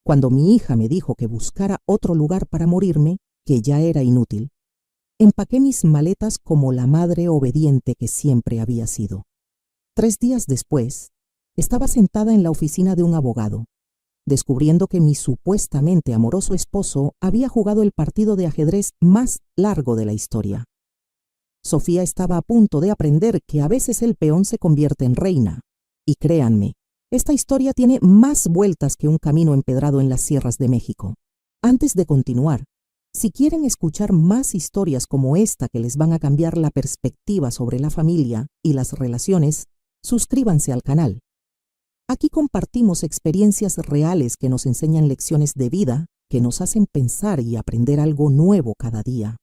Cuando mi hija me dijo que buscara otro lugar para morirme, que ya era inútil, empaqué mis maletas como la madre obediente que siempre había sido. 3 días después, estaba sentada en la oficina de un abogado, descubriendo que mi supuestamente amoroso esposo había jugado el partido de ajedrez más largo de la historia. Sofía estaba a punto de aprender que a veces el peón se convierte en reina. Y créanme, esta historia tiene más vueltas que un camino empedrado en las sierras de México. Antes de continuar, si quieren escuchar más historias como esta que les van a cambiar la perspectiva sobre la familia y las relaciones, suscríbanse al canal. Aquí compartimos experiencias reales que nos enseñan lecciones de vida, que nos hacen pensar y aprender algo nuevo cada día.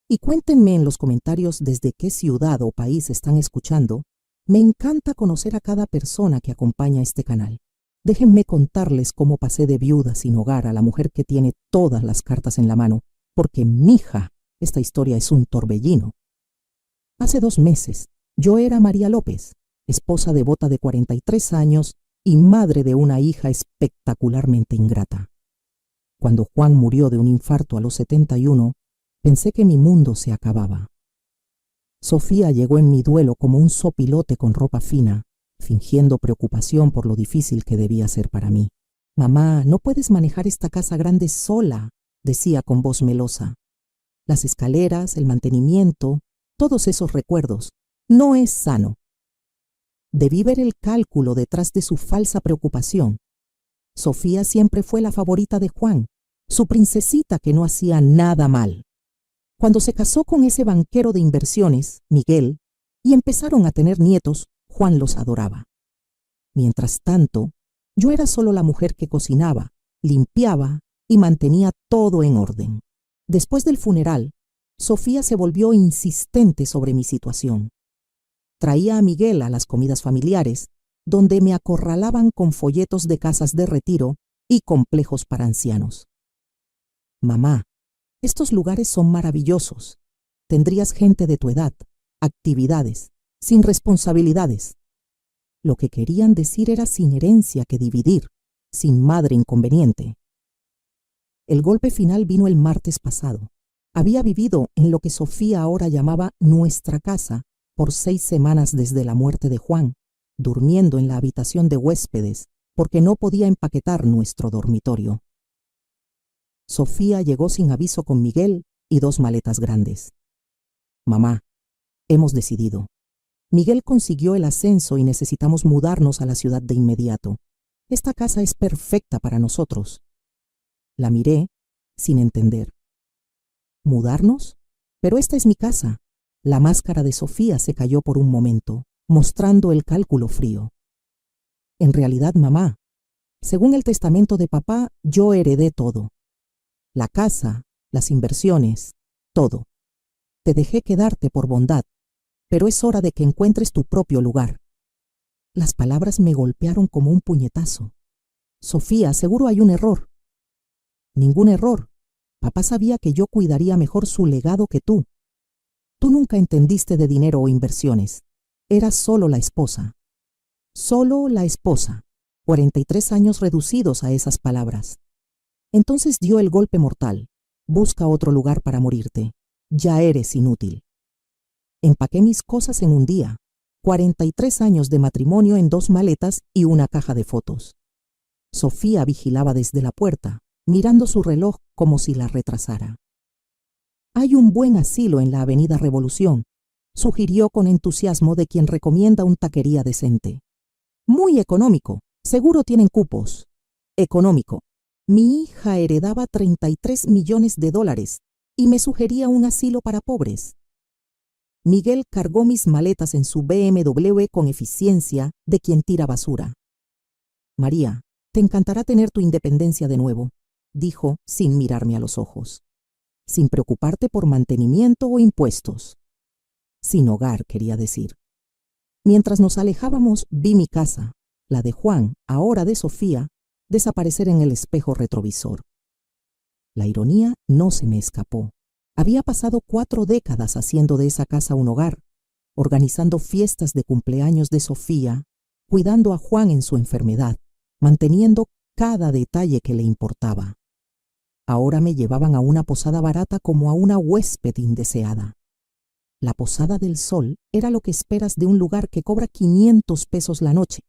Y cuéntenme en los comentarios desde qué ciudad o país están escuchando. Me encanta conocer a cada persona que acompaña este canal. Déjenme contarles cómo pasé de viuda sin hogar a la mujer que tiene todas las cartas en la mano, porque mija, esta historia es un torbellino. Hace 2 meses, yo era María López, esposa devota de 43 años y madre de una hija espectacularmente ingrata. Cuando Juan murió de un infarto a los 71, pensé que mi mundo se acababa. Sofía llegó en mi duelo como un sopilote con ropa fina, fingiendo preocupación por lo difícil que debía ser para mí. «Mamá, no puedes manejar esta casa grande sola», decía con voz melosa. «Las escaleras, el mantenimiento, todos esos recuerdos. No es sano». Debí ver el cálculo detrás de su falsa preocupación. Sofía siempre fue la favorita de Juan, su princesita que no hacía nada mal. Cuando se casó con ese banquero de inversiones, Miguel, y empezaron a tener nietos, Juan los adoraba. Mientras tanto, yo era solo la mujer que cocinaba, limpiaba y mantenía todo en orden. Después del funeral, Sofía se volvió insistente sobre mi situación. Traía a Miguel a las comidas familiares, donde me acorralaban con folletos de casas de retiro y complejos para ancianos. «Mamá, estos lugares son maravillosos. Tendrías gente de tu edad, actividades, sin responsabilidades». Lo que querían decir era sin herencia que dividir, sin madre inconveniente. El golpe final vino el martes pasado. Había vivido en lo que Sofía ahora llamaba nuestra casa por 6 semanas desde la muerte de Juan, durmiendo en la habitación de huéspedes porque no podía empaquetar nuestro dormitorio. Sofía llegó sin aviso con Miguel y 2 maletas grandes. «Mamá, hemos decidido. Miguel consiguió el ascenso y necesitamos mudarnos a la ciudad de inmediato. Esta casa es perfecta para nosotros». La miré sin entender. «¿Mudarnos? Pero esta es mi casa». La máscara de Sofía se cayó por un momento, mostrando el cálculo frío. «En realidad, mamá, según el testamento de papá, yo heredé todo. La casa, las inversiones, todo. Te dejé quedarte por bondad, pero es hora de que encuentres tu propio lugar». Las palabras me golpearon como un puñetazo. «Sofía, seguro hay un error». «Ningún error. Papá sabía que yo cuidaría mejor su legado que tú. Tú nunca entendiste de dinero o inversiones. Eras solo la esposa». Solo la esposa. 43 años reducidos a esas palabras. Entonces dio el golpe mortal. «Busca otro lugar para morirte. Ya eres inútil». Empaqué mis cosas en un día. 43 años de matrimonio en 2 maletas y una caja de fotos. Sofía vigilaba desde la puerta, mirando su reloj como si la retrasara. «Hay un buen asilo en la Avenida Revolución», sugirió con entusiasmo de quien recomienda un taquería decente. «Muy económico. Seguro tienen cupos». «Económico. Mi hija heredaba $33 millones y me sugería un asilo para pobres». Miguel cargó mis maletas en su BMW con eficiencia de quien tira basura. «María, te encantará tener tu independencia de nuevo», dijo sin mirarme a los ojos. «Sin preocuparte por mantenimiento o impuestos». Sin hogar, quería decir. Mientras nos alejábamos, vi mi casa, la de Juan, ahora de Sofía, desaparecer en el espejo retrovisor. La ironía no se me escapó. Había pasado 4 décadas haciendo de esa casa un hogar, organizando fiestas de cumpleaños de Sofía, cuidando a Juan en su enfermedad, manteniendo cada detalle que le importaba. Ahora me llevaban a una posada barata como a una huésped indeseada. La Posada del Sol era lo que esperas de un lugar que cobra 500 pesos la noche.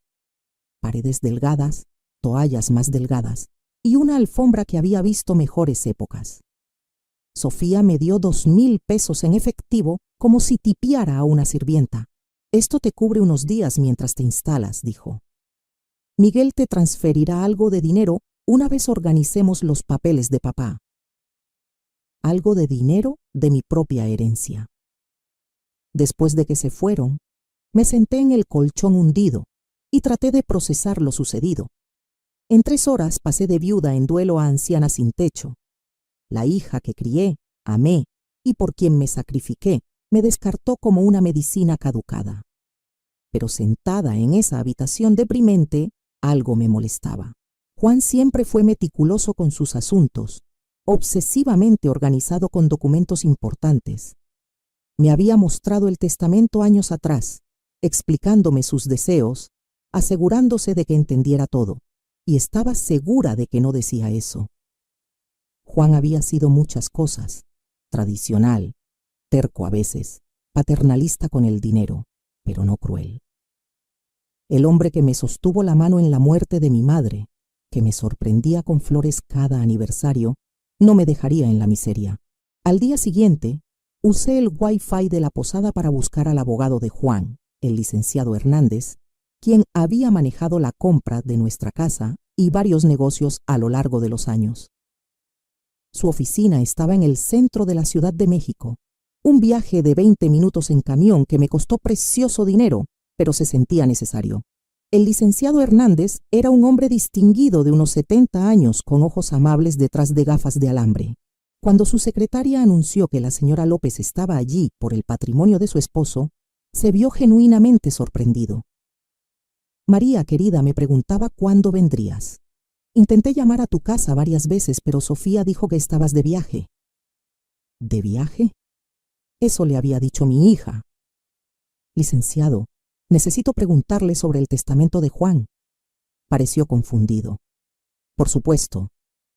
Paredes delgadas, toallas más delgadas y una alfombra que había visto mejores épocas. Sofía me dio 2,000 pesos en efectivo como si tipiara a una sirvienta. Esto te cubre unos días mientras te instalas, dijo. Miguel te transferirá algo de dinero una vez organicemos los papeles de papá. Algo de dinero de mi propia herencia. Después de que se fueron, me senté en el colchón hundido y traté de procesar lo sucedido. En 3 horas pasé de viuda en duelo a anciana sin techo. La hija que crié, amé y por quien me sacrifiqué, me descartó como una medicina caducada. Pero sentada en esa habitación deprimente, algo me molestaba. Juan siempre fue meticuloso con sus asuntos, obsesivamente organizado con documentos importantes. Me había mostrado el testamento años atrás, explicándome sus deseos, asegurándose de que entendiera todo, y estaba segura de que no decía eso. Juan había sido muchas cosas: tradicional, terco a veces, paternalista con el dinero, pero no cruel. El hombre que me sostuvo la mano en la muerte de mi madre, que me sorprendía con flores cada aniversario, no me dejaría en la miseria. Al día siguiente, usé el Wi-Fi de la posada para buscar al abogado de Juan, el licenciado Hernández, quien había manejado la compra de nuestra casa y varios negocios a lo largo de los años. Su oficina estaba en el centro de la Ciudad de México, un viaje de 20 minutos en camión que me costó precioso dinero, pero se sentía necesario. El licenciado Hernández era un hombre distinguido de unos 70 años con ojos amables detrás de gafas de alambre. Cuando su secretaria anunció que la señora López estaba allí por el patrimonio de su esposo, se vio genuinamente sorprendido. María, querida, me preguntaba cuándo vendrías. Intenté llamar a tu casa varias veces, pero Sofía dijo que estabas de viaje. ¿De viaje? Eso le había dicho mi hija. Licenciado, necesito preguntarle sobre el testamento de Juan. Pareció confundido. Por supuesto.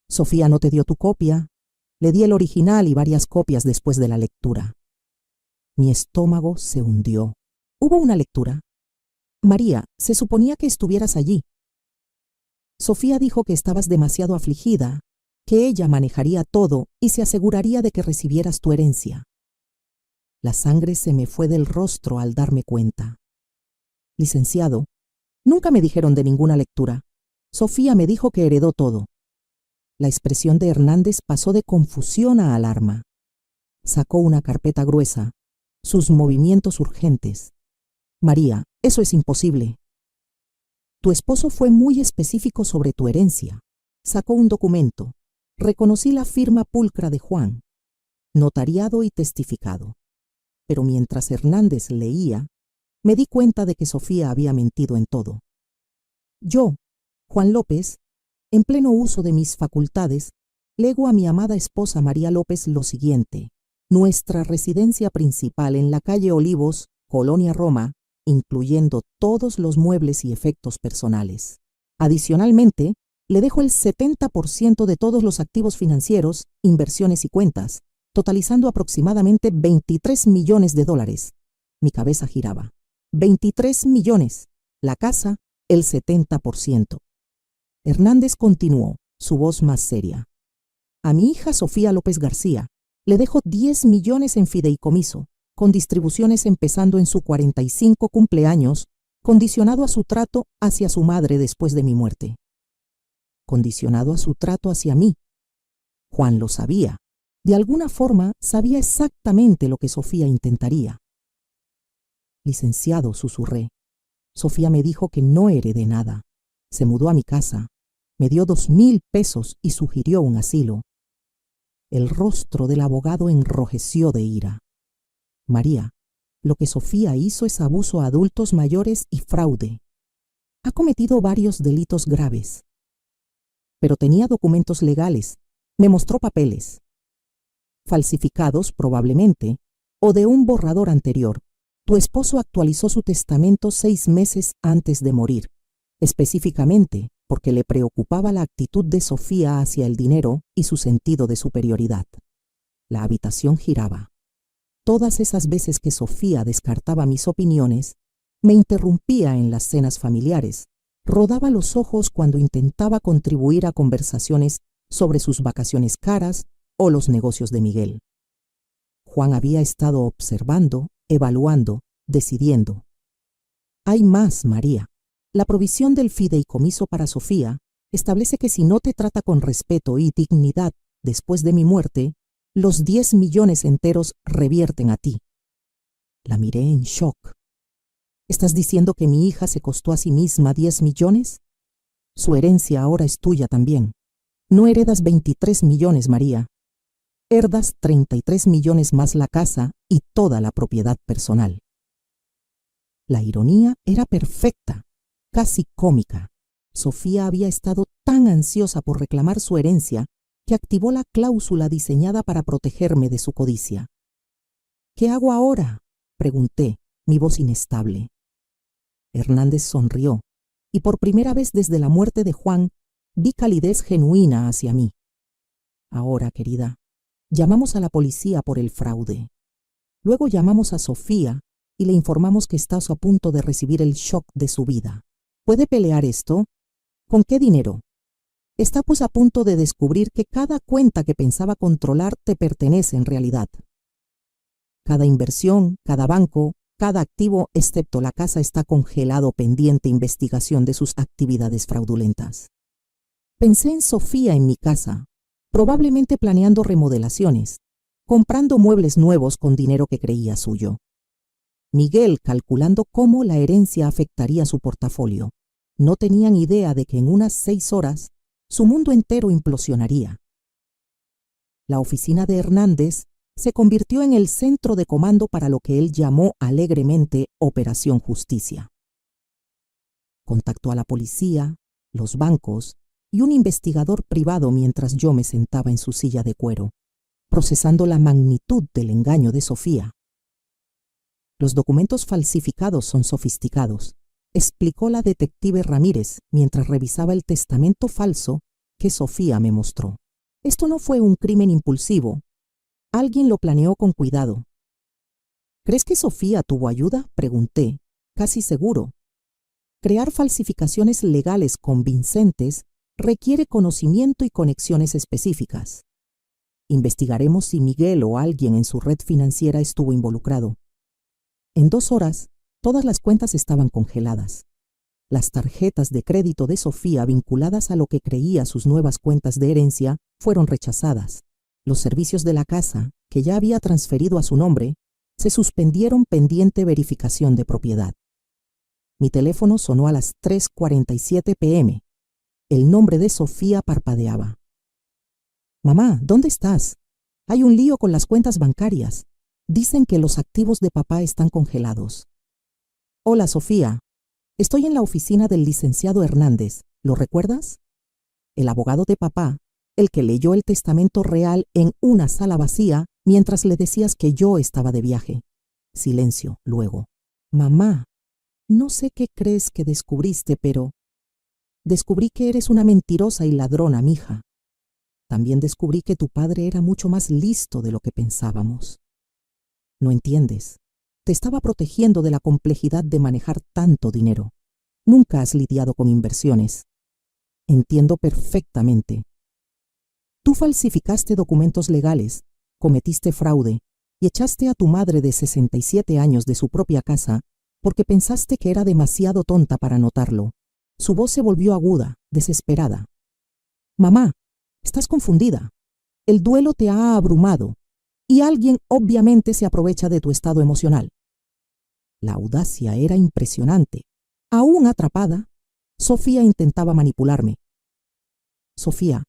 Sofía no te dio tu copia. Le di el original y varias copias después de la lectura. Mi estómago se hundió. ¿Hubo una lectura? María, se suponía que estuvieras allí. Sofía dijo que estabas demasiado afligida, que ella manejaría todo y se aseguraría de que recibieras tu herencia. La sangre se me fue del rostro al darme cuenta. Licenciado, nunca me dijeron de ninguna lectura. Sofía me dijo que heredó todo. La expresión de Hernández pasó de confusión a alarma. Sacó una carpeta gruesa, sus movimientos urgentes. María, eso es imposible. Tu esposo fue muy específico sobre tu herencia. Sacó un documento. Reconocí la firma pulcra de Juan, notariado y testificado. Pero mientras Hernández leía, me di cuenta de que Sofía había mentido en todo. Yo, Juan López, en pleno uso de mis facultades, lego a mi amada esposa María López lo siguiente: nuestra residencia principal en la calle Olivos, Colonia Roma, incluyendo todos los muebles y efectos personales. Adicionalmente, le dejo el 70% de todos los activos financieros, inversiones y cuentas, totalizando aproximadamente $23 millones. Mi cabeza giraba. 23 millones. La casa, el 70%. Hernández continuó, su voz más seria. A mi hija Sofía López García le dejo 10 millones en fideicomiso, con distribuciones empezando en su 45 cumpleaños, condicionado a su trato hacia su madre después de mi muerte. Condicionado a su trato hacia mí. Juan lo sabía. De alguna forma sabía exactamente lo que Sofía intentaría. Licenciado, susurré. Sofía me dijo que no heredé nada. Se mudó a mi casa, me dio 2,000 pesos y sugirió un asilo. El rostro del abogado enrojeció de ira. María, lo que Sofía hizo es abuso a adultos mayores y fraude. Ha cometido varios delitos graves. Pero tenía documentos legales. Me mostró papeles. Falsificados probablemente, o de un borrador anterior. Tu esposo actualizó su testamento 6 meses antes de morir. Específicamente, porque le preocupaba la actitud de Sofía hacia el dinero y su sentido de superioridad. La habitación giraba. Todas esas veces que Sofía descartaba mis opiniones, me interrumpía en las cenas familiares, rodaba los ojos cuando intentaba contribuir a conversaciones sobre sus vacaciones caras o los negocios de Miguel. Juan había estado observando, evaluando, decidiendo. Hay más, María. La provisión del fideicomiso para Sofía establece que si no te trata con respeto y dignidad después de mi muerte, los 10 millones enteros revierten a ti. La miré en shock. ¿Estás diciendo que mi hija se costó a sí misma 10 millones? Su herencia ahora es tuya también. No heredas 23 millones, María. Herdas 33 millones más la casa y toda la propiedad personal. La ironía era perfecta, casi cómica. Sofía había estado tan ansiosa por reclamar su herencia que activó la cláusula diseñada para protegerme de su codicia. ¿Qué hago ahora?, pregunté, mi voz inestable. Hernández sonrió, y por primera vez desde la muerte de Juan, vi calidez genuina hacia mí. Ahora, querida, llamamos a la policía por el fraude. Luego llamamos a Sofía y le informamos que estás a punto de recibir el shock de su vida. ¿Puede pelear esto? ¿Con qué dinero? Está pues a punto de descubrir que cada cuenta que pensaba controlar te pertenece en realidad. Cada inversión, cada banco, cada activo, excepto la casa, está congelado pendiente investigación de sus actividades fraudulentas. Pensé en Sofía en mi casa, probablemente planeando remodelaciones, comprando muebles nuevos con dinero que creía suyo. Miguel calculando cómo la herencia afectaría su portafolio. No tenían idea de que en unas 6 horas su mundo entero implosionaría. La oficina de Hernández se convirtió en el centro de comando para lo que él llamó alegremente Operación Justicia. Contactó a la policía, los bancos y un investigador privado mientras yo me sentaba en su silla de cuero, procesando la magnitud del engaño de Sofía. Los documentos falsificados son sofisticados, explicó la detective Ramírez mientras revisaba el testamento falso que Sofía me mostró. Esto no fue un crimen impulsivo. Alguien lo planeó con cuidado. ¿Crees que Sofía tuvo ayuda?, pregunté, casi seguro. Crear falsificaciones legales convincentes requiere conocimiento y conexiones específicas. Investigaremos si Miguel o alguien en su red financiera estuvo involucrado. En 2 horas, todas las cuentas estaban congeladas. Las tarjetas de crédito de Sofía vinculadas a lo que creía sus nuevas cuentas de herencia fueron rechazadas. Los servicios de la casa, que ya había transferido a su nombre, se suspendieron pendiente verificación de propiedad. Mi teléfono sonó a las 3:47 p.m. El nombre de Sofía parpadeaba. «Mamá, ¿dónde estás? Hay un lío con las cuentas bancarias. Dicen que los activos de papá están congelados». «Hola, Sofía. Estoy en la oficina del licenciado Hernández. ¿Lo recuerdas? El abogado de papá, el que leyó el testamento real en una sala vacía mientras le decías que yo estaba de viaje». Silencio, luego. «Mamá, no sé qué crees que descubriste, pero descubrí que eres una mentirosa y ladrona, mija. También descubrí que tu padre era mucho más listo de lo que pensábamos. No entiendes. Te estaba protegiendo de la complejidad de manejar tanto dinero. Nunca has lidiado con inversiones. Entiendo perfectamente. Tú falsificaste documentos legales, cometiste fraude y echaste a tu madre de 67 años de su propia casa porque pensaste que era demasiado tonta para notarlo. Su voz se volvió aguda, desesperada. «Mamá, estás confundida. El duelo te ha abrumado y alguien obviamente se aprovecha de tu estado emocional». La audacia era impresionante. Aún atrapada, Sofía intentaba manipularme. «Sofía,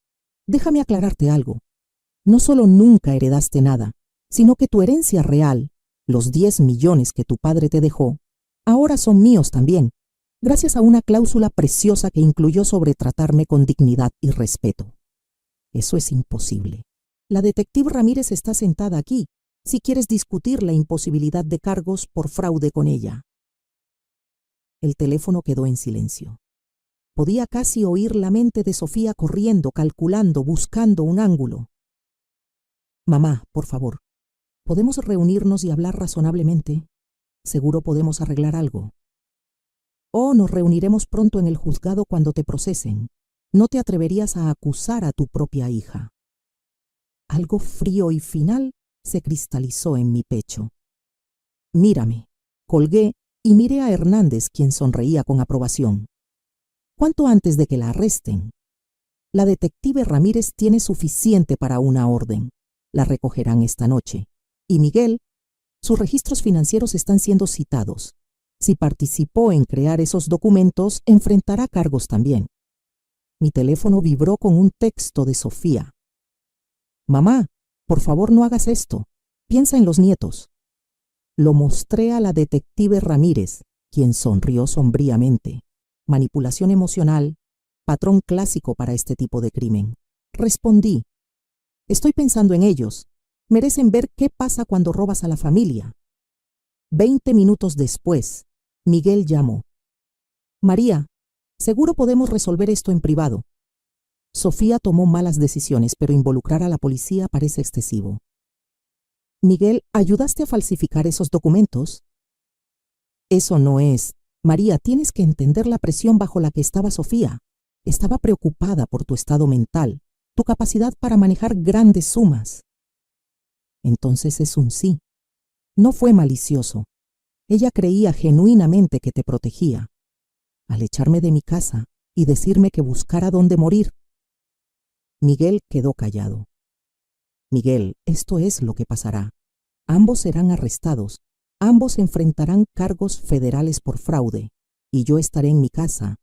déjame aclararte algo. No solo nunca heredaste nada, sino que tu herencia real, los 10 millones que tu padre te dejó, ahora son míos también, gracias a una cláusula preciosa que incluyó sobretratarme con dignidad y respeto». «Eso es imposible. La detective Ramírez está sentada aquí, si quieres discutir la imposibilidad de cargos por fraude con ella». El teléfono quedó en silencio. Podía casi oír la mente de Sofía corriendo, calculando, buscando un ángulo. Mamá, por favor, ¿podemos reunirnos y hablar razonablemente? Seguro podemos arreglar algo. Oh, nos reuniremos pronto en el juzgado cuando te procesen. No te atreverías a acusar a tu propia hija. Algo frío y final se cristalizó en mi pecho. Mírame. Colgué y miré a Hernández, quien sonreía con aprobación. ¿Cuánto antes de que la arresten? La detective Ramírez tiene suficiente para una orden. La recogerán esta noche. Y Miguel, sus registros financieros están siendo citados. Si participó en crear esos documentos, enfrentará cargos también. Mi teléfono vibró con un texto de Sofía. Mamá, por favor no hagas esto. Piensa en los nietos. Lo mostré a la detective Ramírez, quien sonrió sombríamente. Manipulación emocional, patrón clásico para este tipo de crimen. Respondí. Estoy pensando en ellos. Merecen ver qué pasa cuando robas a la familia. 20 minutos después, Miguel llamó. María, seguro podemos resolver esto en privado. Sofía tomó malas decisiones, pero involucrar a la policía parece excesivo. Miguel, ¿ayudaste a falsificar esos documentos? Eso no es. María, tienes que entender la presión bajo la que estaba Sofía. Estaba preocupada por tu estado mental, tu capacidad para manejar grandes sumas. Entonces es un sí. No fue malicioso. Ella creía genuinamente que te protegía. Al echarme de mi casa y decirme que buscara dónde morir. Miguel quedó callado. Miguel, esto es lo que pasará. Ambos serán arrestados. Ambos enfrentarán cargos federales por fraude. Y yo estaré en mi casa,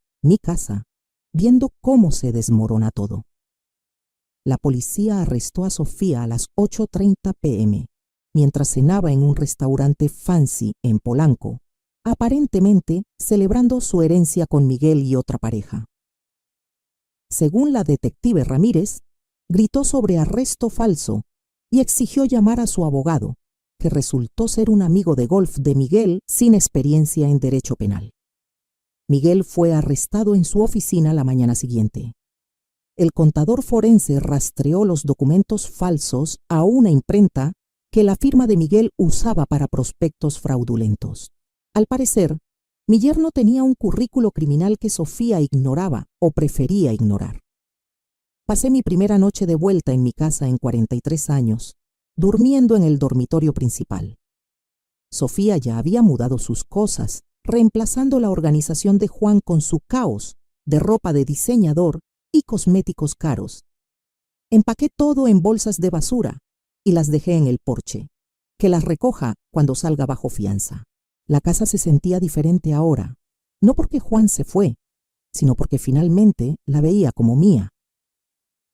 viendo cómo se desmorona todo. La policía arrestó a Sofía a las 8:30 p.m. mientras cenaba en un restaurante fancy en Polanco, aparentemente celebrando su herencia con Miguel y otra pareja. Según la detective Ramírez, gritó sobre arresto falso y exigió llamar a su abogado, que resultó ser un amigo de golf de Miguel sin experiencia en derecho penal. Miguel fue arrestado en su oficina la mañana siguiente. El contador forense rastreó los documentos falsos a una imprenta que la firma de Miguel usaba para prospectos fraudulentos. Al parecer, mi yerno tenía un currículo criminal que Sofía ignoraba o prefería ignorar. Pasé mi primera noche de vuelta en mi casa en 43 años, durmiendo en el dormitorio principal. Sofía ya había mudado sus cosas, reemplazando la organización de Juan con su caos de ropa de diseñador y cosméticos caros. Empaqué todo en bolsas de basura y las dejé en el porche, que las recoja cuando salga bajo fianza. La casa se sentía diferente ahora, no porque Juan se fue, sino porque finalmente la veía como mía.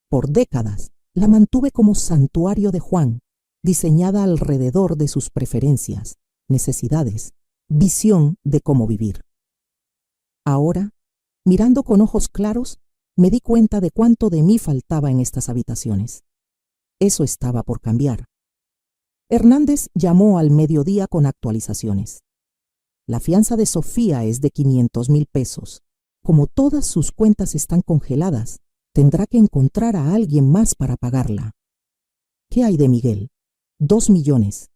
Por décadas la mantuve como santuario de Juan, diseñada alrededor de sus preferencias, necesidades, visión de cómo vivir. Ahora, mirando con ojos claros, me di cuenta de cuánto de mí faltaba en estas habitaciones. Eso estaba por cambiar. Hernández llamó al mediodía con actualizaciones. La fianza de Sofía es de 500,000 pesos. Como todas sus cuentas están congeladas, tendrá que encontrar a alguien más para pagarla. ¿Qué hay de Miguel? 2 millones.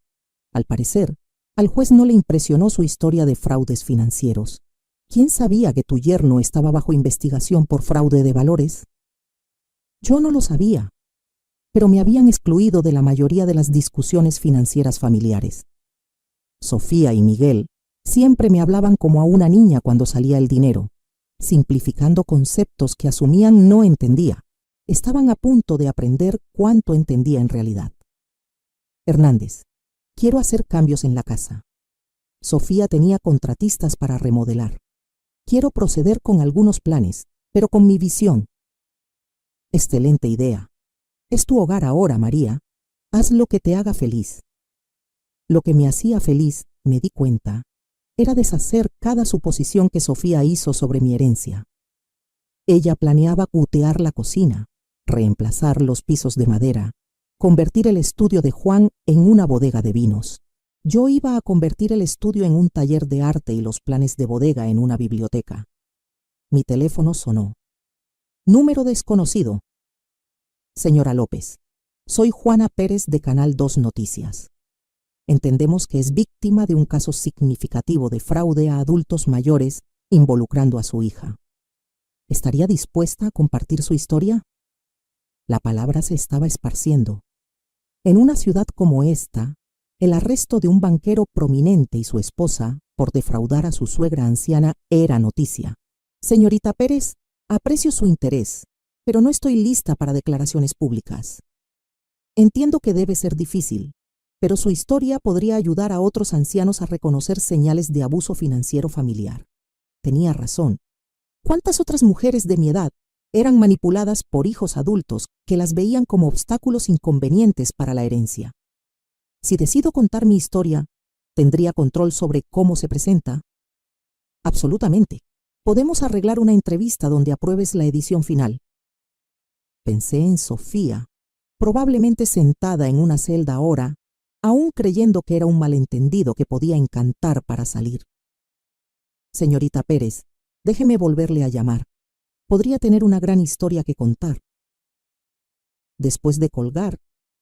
Al parecer, al juez no le impresionó su historia de fraudes financieros. ¿Quién sabía que tu yerno estaba bajo investigación por fraude de valores? Yo no lo sabía, pero me habían excluido de la mayoría de las discusiones financieras familiares. Sofía y Miguel siempre me hablaban como a una niña cuando salía el dinero, simplificando conceptos que asumían no entendía. Estaban a punto de aprender cuánto entendía en realidad. Hernández, quiero hacer cambios en la casa. Sofía tenía contratistas para remodelar. Quiero proceder con algunos planes, pero con mi visión. Excelente idea. Es tu hogar ahora, María. Haz lo que te haga feliz. Lo que me hacía feliz, me di cuenta, era deshacer cada suposición que Sofía hizo sobre mi herencia. Ella planeaba cutear la cocina, reemplazar los pisos de madera, convertir el estudio de Juan en una bodega de vinos. Yo iba a convertir el estudio en un taller de arte y los planes de bodega en una biblioteca. Mi teléfono sonó. Número desconocido. Señora López, soy Juana Pérez de Canal 2 Noticias. Entendemos que es víctima de un caso significativo de fraude a adultos mayores involucrando a su hija. ¿Estaría dispuesta a compartir su historia? La palabra se estaba esparciendo. En una ciudad como esta, el arresto de un banquero prominente y su esposa por defraudar a su suegra anciana era noticia. Señorita Pérez, aprecio su interés, pero no estoy lista para declaraciones públicas. Entiendo que debe ser difícil, pero su historia podría ayudar a otros ancianos a reconocer señales de abuso financiero familiar. Tenía razón. ¿Cuántas otras mujeres de mi edad eran manipuladas por hijos adultos que las veían como obstáculos inconvenientes para la herencia? Si decido contar mi historia, ¿tendría control sobre cómo se presenta? Absolutamente. Podemos arreglar una entrevista donde apruebes la edición final. Pensé en Sofía, probablemente sentada en una celda ahora, aún creyendo que era un malentendido que podía encantar para salir. Señorita Pérez, déjeme volverle a llamar. Podría tener una gran historia que contar. Después de colgar,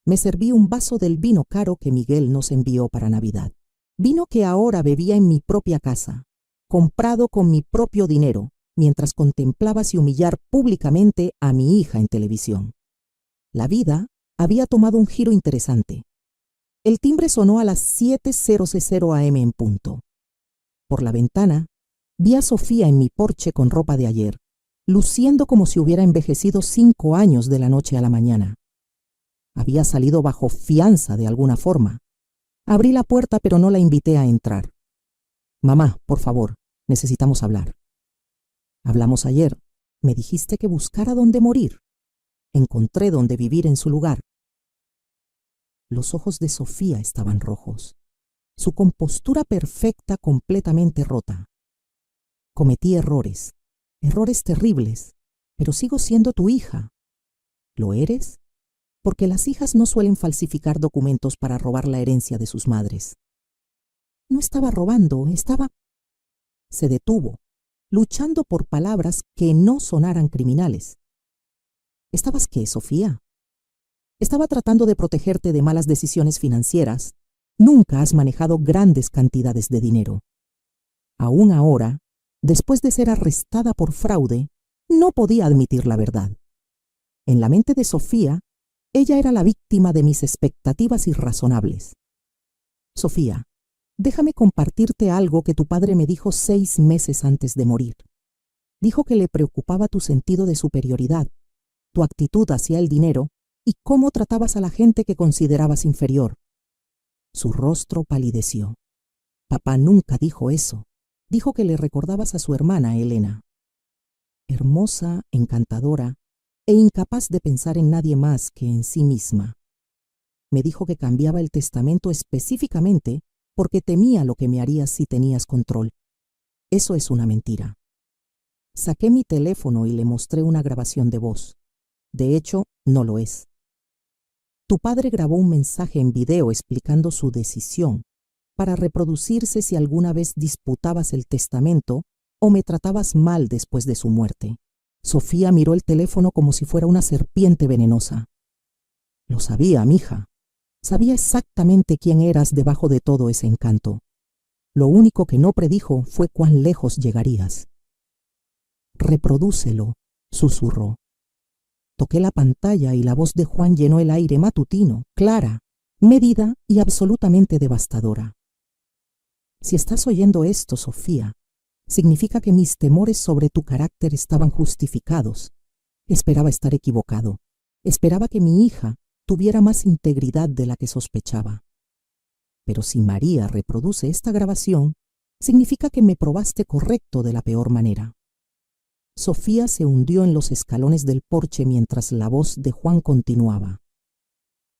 me serví un vaso del vino caro que Miguel nos envió para Navidad. Vino que ahora bebía en mi propia casa, comprado con mi propio dinero, mientras contemplaba si humillar públicamente a mi hija en televisión. La vida había tomado un giro interesante. El timbre sonó a las 7:00 am en punto. Por la ventana, vi a Sofía en mi porche con ropa de ayer, luciendo como si hubiera envejecido 5 años de la noche a la mañana. Había salido bajo fianza de alguna forma. Abrí la puerta, pero no la invité a entrar. Mamá, por favor, necesitamos hablar. Hablamos ayer. Me dijiste que buscara dónde morir. Encontré dónde vivir en su lugar. Los ojos de Sofía estaban rojos. Su compostura perfecta completamente rota. Cometí errores terribles, pero sigo siendo tu hija. ¿Lo eres? Porque las hijas no suelen falsificar documentos para robar la herencia de sus madres. No estaba robando, estaba... Se detuvo, luchando por palabras que no sonaran criminales. ¿Estabas qué, Sofía? Estaba tratando de protegerte de malas decisiones financieras. Nunca has manejado grandes cantidades de dinero. Aún ahora, después de ser arrestada por fraude, no podía admitir la verdad. En la mente de Sofía, ella era la víctima de mis expectativas irrazonables. Sofía, déjame compartirte algo que tu padre me dijo 6 meses antes de morir. Dijo que le preocupaba tu sentido de superioridad, tu actitud hacia el dinero y cómo tratabas a la gente que considerabas inferior. Su rostro palideció. Papá nunca dijo eso. Dijo que le recordabas a su hermana Elena. Hermosa, encantadora e incapaz de pensar en nadie más que en sí misma. Me dijo que cambiaba el testamento específicamente porque temía lo que me harías si tenías control. Eso es una mentira. Saqué mi teléfono y le mostré una grabación de voz. De hecho, no lo es. Tu padre grabó un mensaje en video explicando su decisión para reproducirse si alguna vez disputabas el testamento o me tratabas mal después de su muerte. Sofía miró el teléfono como si fuera una serpiente venenosa. Lo sabía, mija. Sabía exactamente quién eras debajo de todo ese encanto. Lo único que no predijo fue cuán lejos llegarías. Reprodúcelo, susurró. Toqué la pantalla y la voz de Juan llenó el aire matutino, clara, medida y absolutamente devastadora. Si estás oyendo esto, Sofía, significa que mis temores sobre tu carácter estaban justificados. Esperaba estar equivocado. Esperaba que mi hija tuviera más integridad de la que sospechaba. Pero si María reproduce esta grabación, significa que me probaste correcto de la peor manera. Sofía se hundió en los escalones del porche mientras la voz de Juan continuaba.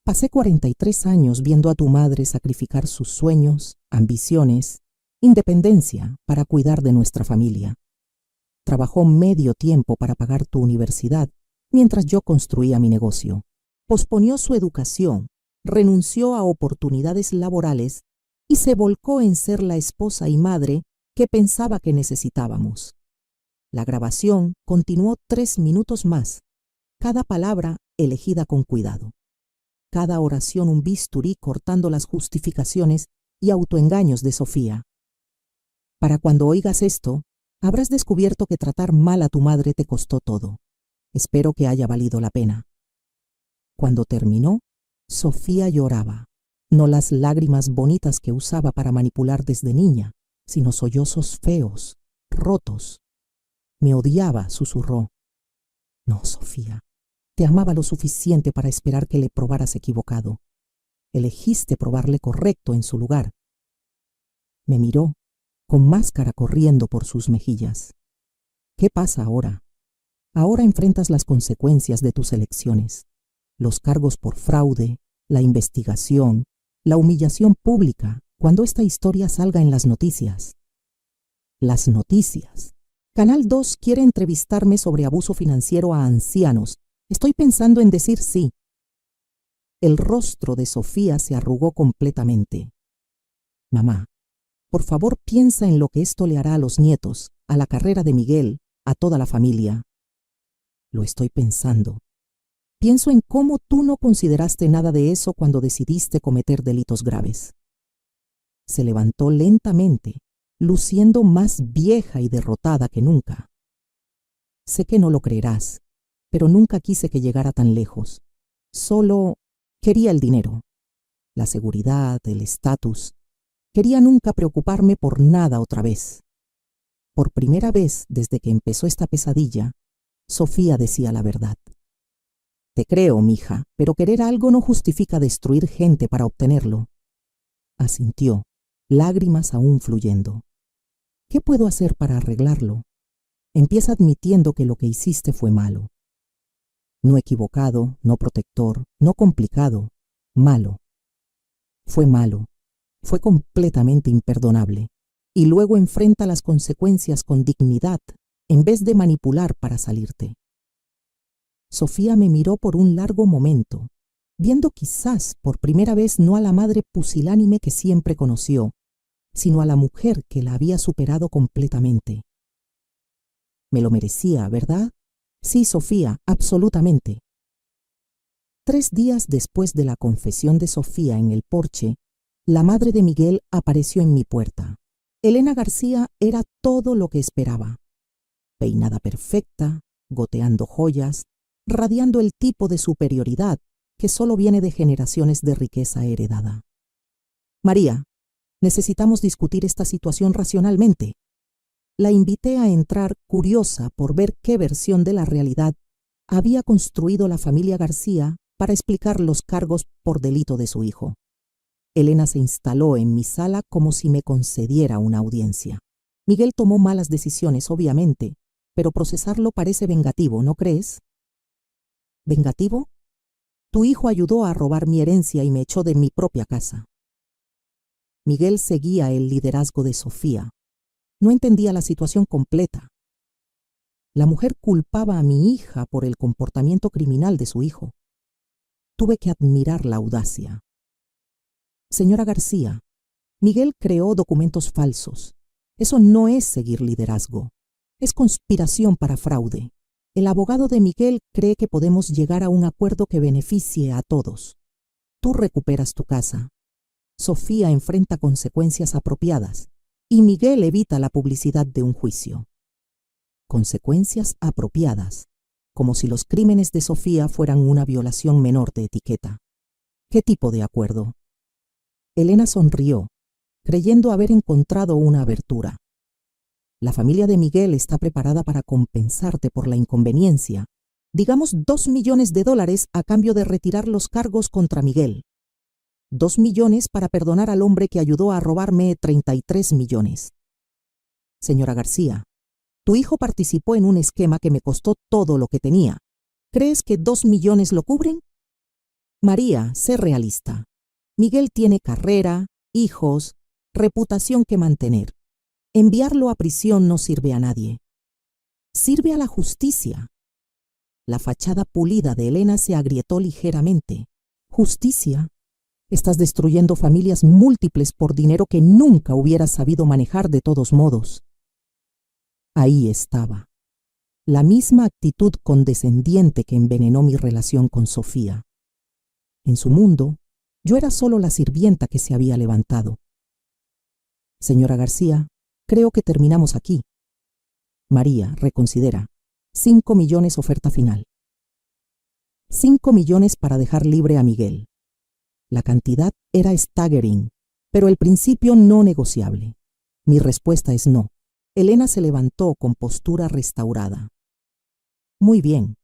Pasé 43 años viendo a tu madre sacrificar sus sueños, ambiciones, independencia para cuidar de nuestra familia. Trabajó medio tiempo para pagar tu universidad mientras yo construía mi negocio. Posponió su educación, renunció a oportunidades laborales y se volcó en ser la esposa y madre que pensaba que necesitábamos. La grabación continuó 3 minutos más, cada palabra elegida con cuidado, cada oración un bisturí cortando las justificaciones y autoengaños de Sofía. Para cuando oigas esto, habrás descubierto que tratar mal a tu madre te costó todo. Espero que haya valido la pena. Cuando terminó, Sofía lloraba, no las lágrimas bonitas que usaba para manipular desde niña, sino sollozos feos, rotos. Me odiaba, susurró. No, Sofía, te amaba lo suficiente para esperar que le probaras equivocado. Elegiste probarle correcto en su lugar. Me miró, con máscara corriendo por sus mejillas. ¿Qué pasa ahora? Ahora enfrentas las consecuencias de tus elecciones, los cargos por fraude, la investigación, la humillación pública, cuando esta historia salga en las noticias. Las noticias. Canal 2 quiere entrevistarme sobre abuso financiero a ancianos. Estoy pensando en decir sí. El rostro de Sofía se arrugó completamente. Mamá, por favor piensa en lo que esto le hará a los nietos, a la carrera de Miguel, a toda la familia. Lo estoy pensando. Pienso en cómo tú no consideraste nada de eso cuando decidiste cometer delitos graves. Se levantó lentamente, luciendo más vieja y derrotada que nunca. Sé que no lo creerás, pero nunca quise que llegara tan lejos. Solo quería el dinero, la seguridad, el estatus. Quería nunca preocuparme por nada otra vez. Por primera vez desde que empezó esta pesadilla, Sofía decía la verdad. Te creo, mija, pero querer algo no justifica destruir gente para obtenerlo. Asintió, lágrimas aún fluyendo. ¿Qué puedo hacer para arreglarlo? Empieza admitiendo que lo que hiciste fue malo. No equivocado, no protector, no complicado, malo. Fue malo, fue completamente imperdonable. Y luego enfrenta las consecuencias con dignidad, en vez de manipular para salirte. Sofía me miró por un largo momento, viendo quizás por primera vez no a la madre pusilánime que siempre conoció, sino a la mujer que la había superado completamente. Me lo merecía, ¿verdad? Sí, Sofía, absolutamente. 3 días después de la confesión de Sofía en el porche, la madre de Miguel apareció en mi puerta. Elena García era todo lo que esperaba. Peinada perfecta, goteando joyas, radiando el tipo de superioridad que solo viene de generaciones de riqueza heredada. María, necesitamos discutir esta situación racionalmente. La invité a entrar curiosa por ver qué versión de la realidad había construido la familia García para explicar los cargos por delito de su hijo. Elena se instaló en mi sala como si me concediera una audiencia. Miguel tomó malas decisiones, obviamente, pero procesarlo parece vengativo, ¿no crees? ¿Vengativo? Tu hijo ayudó a robar mi herencia y me echó de mi propia casa. Miguel seguía el liderazgo de Sofía. No entendía la situación completa. La mujer culpaba a mi hija por el comportamiento criminal de su hijo. Tuve que admirar la audacia. Señora García, Miguel creó documentos falsos. Eso no es seguir liderazgo. Es conspiración para fraude. El abogado de Miguel cree que podemos llegar a un acuerdo que beneficie a todos. Tú recuperas tu casa. Sofía enfrenta consecuencias apropiadas y Miguel evita la publicidad de un juicio. Consecuencias apropiadas, como si los crímenes de Sofía fueran una violación menor de etiqueta. ¿Qué tipo de acuerdo? Elena sonrió, creyendo haber encontrado una abertura. La familia de Miguel está preparada para compensarte por la inconveniencia. Digamos $2 millones a cambio de retirar los cargos contra Miguel. 2 millones para perdonar al hombre que ayudó a robarme 33 millones. Señora García, tu hijo participó en un esquema que me costó todo lo que tenía. ¿Crees que 2 millones lo cubren? María, sé realista. Miguel tiene carrera, hijos, reputación que mantener. Enviarlo a prisión no sirve a nadie. Sirve a la justicia. La fachada pulida de Elena se agrietó ligeramente. ¿Justicia? Estás destruyendo familias múltiples por dinero que nunca hubieras sabido manejar de todos modos. Ahí estaba, la misma actitud condescendiente que envenenó mi relación con Sofía. En su mundo, yo era solo la sirvienta que se había levantado. Señora García, creo que terminamos aquí. María, reconsidera. 5 millones oferta final. 5 millones para dejar libre a Miguel. La cantidad era staggering, pero el principio no negociable. Mi respuesta es no. Elena se levantó con postura restaurada. Muy bien,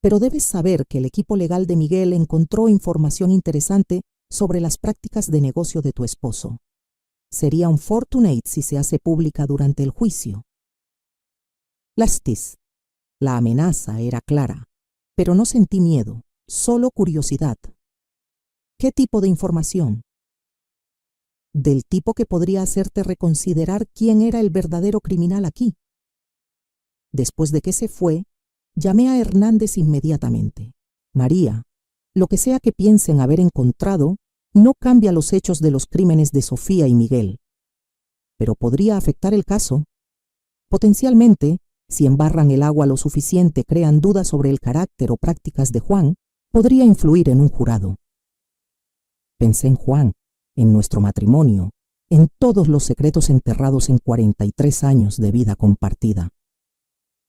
pero debes saber que el equipo legal de Miguel encontró información interesante sobre las prácticas de negocio de tu esposo. Sería un fortunate si se hace pública durante el juicio. Lastis. La amenaza era clara, pero no sentí miedo, solo curiosidad. ¿Qué tipo de información? Del tipo que podría hacerte reconsiderar quién era el verdadero criminal aquí. Después de que se fue, llamé a Hernández inmediatamente. María, lo que sea que piensen haber encontrado, no cambia los hechos de los crímenes de Sofía y Miguel. Pero podría afectar el caso. Potencialmente, si embarran el agua lo suficiente, crean dudas sobre el carácter o prácticas de Juan, podría influir en un jurado. Pensé en Juan, en nuestro matrimonio, en todos los secretos enterrados en 43 años de vida compartida.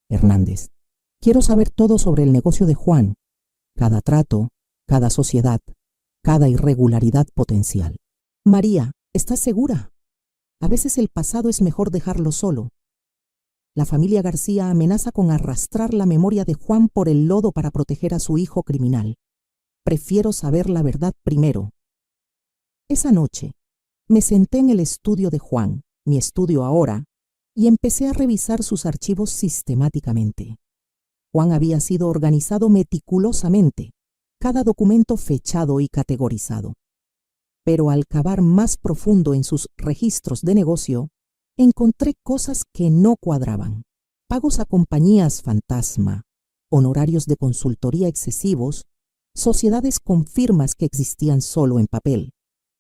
Hernández, quiero saber todo sobre el negocio de Juan, cada trato, cada sociedad, cada irregularidad potencial. María, ¿estás segura? A veces el pasado es mejor dejarlo solo. La familia García amenaza con arrastrar la memoria de Juan por el lodo para proteger a su hijo criminal. Prefiero saber la verdad primero. Esa noche, me senté en el estudio de Juan, mi estudio ahora, y empecé a revisar sus archivos sistemáticamente. Juan había sido organizado meticulosamente, cada documento fechado y categorizado. Pero al cavar más profundo en sus registros de negocio, encontré cosas que no cuadraban. Pagos a compañías fantasma, honorarios de consultoría excesivos, sociedades con firmas que existían solo en papel.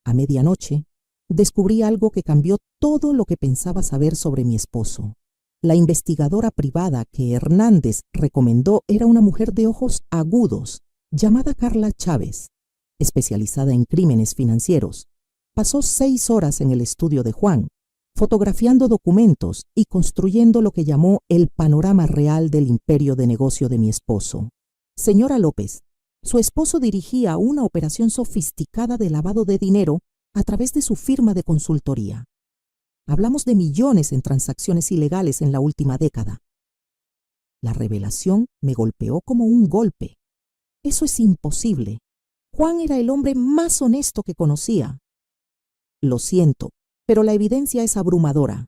A medianoche, descubrí algo que cambió todo lo que pensaba saber sobre mi esposo. La investigadora privada que Hernández recomendó era una mujer de ojos agudos, llamada Carla Chávez, especializada en crímenes financieros. Pasó 6 horas en el estudio de Juan, fotografiando documentos y construyendo lo que llamó el panorama real del imperio de negocio de mi esposo. Señora López, su esposo dirigía una operación sofisticada de lavado de dinero a través de su firma de consultoría. Hablamos de millones en transacciones ilegales en la última década. La revelación me golpeó como un golpe. Eso es imposible. Juan era el hombre más honesto que conocía. Lo siento, pero la evidencia es abrumadora.